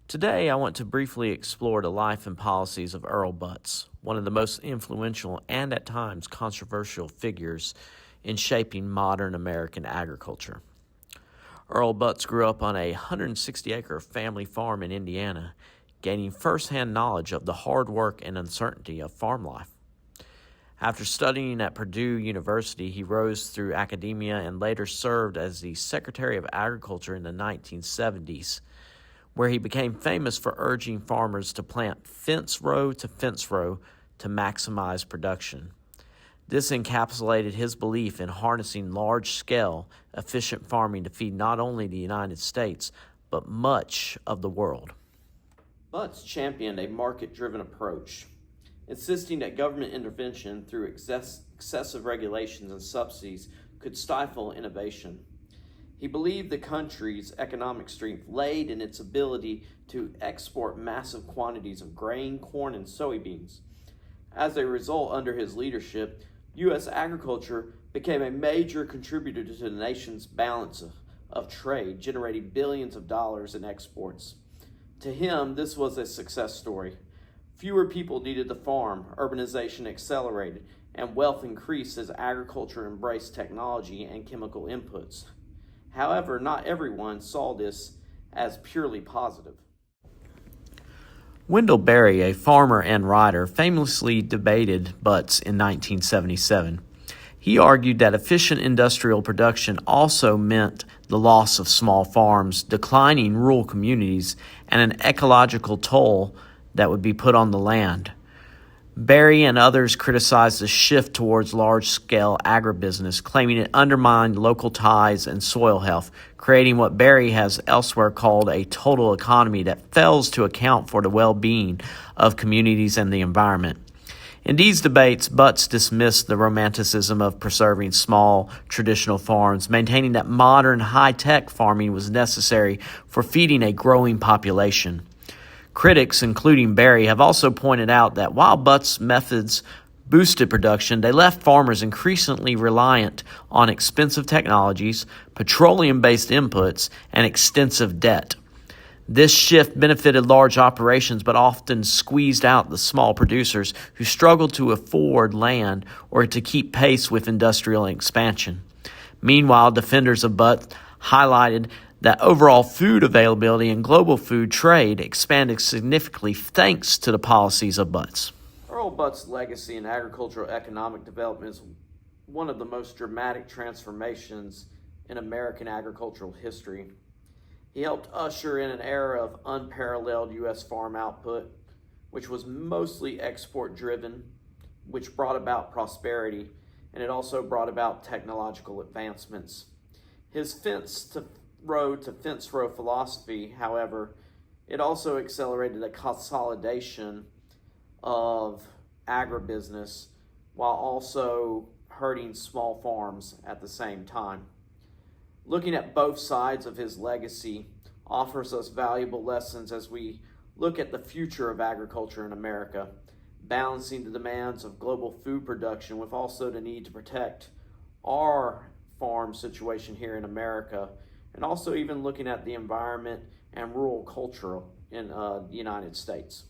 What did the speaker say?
Today, I want to briefly explore the life and policies of Earl Butz, one of the most influential and at times controversial figures in shaping modern American agriculture. Earl Butz grew up on a 160-acre family farm in Indiana, gaining firsthand knowledge of the hard work and uncertainty of farm life. After studying at Purdue University, he rose through academia and later served as the Secretary of Agriculture in the 1970s, where he became famous for urging farmers to plant fence row to maximize production. This encapsulated his belief in harnessing large-scale, efficient farming to feed not only the United States, but much of the world. Butz championed a market-driven approach, insisting that government intervention through excessive regulations and subsidies could stifle innovation. He believed the country's economic strength laid in its ability to export massive quantities of grain, corn, and soybeans. As a result, under his leadership, U.S. agriculture became a major contributor to the nation's balance of trade, generating billions of dollars in exports. To him, this was a success story. Fewer people needed to farm, urbanization accelerated, and wealth increased as agriculture embraced technology and chemical inputs. However, not everyone saw this as purely positive. Wendell Berry, a farmer and writer, famously debated Butz in 1977. He argued that efficient industrial production also meant the loss of small farms, declining rural communities, and an ecological toll that would be put on the land. Berry and others criticized the shift towards large-scale agribusiness, claiming it undermined local ties and soil health, creating what Berry has elsewhere called a total economy that fails to account for the well-being of communities and the environment. In these debates, Butz dismissed the romanticism of preserving small, traditional farms, maintaining that modern, high-tech farming was necessary for feeding a growing population. Critics, including Berry, have also pointed out that while Butz's methods boosted production, they left farmers increasingly reliant on expensive technologies, petroleum-based inputs, and extensive debt. This shift benefited large operations but often squeezed out the small producers who struggled to afford land or to keep pace with industrial expansion. Meanwhile, defenders of Butz highlighted that overall food availability and global food trade expanded significantly thanks to the policies of Butz. Earl Butz's legacy in agricultural economic development is one of the most dramatic transformations in American agricultural history. He helped usher in an era of unparalleled U.S. farm output, which was mostly export-driven, which brought about prosperity, and it also brought about technological advancements. His fence row philosophy, however, it also accelerated a consolidation of agribusiness while also hurting small farms at the same time. Looking at both sides of his legacy offers us valuable lessons as we look at the future of agriculture in America, balancing the demands of global food production with also the need to protect our farm situation here in America, and also even looking at the environment and rural culture in the United States.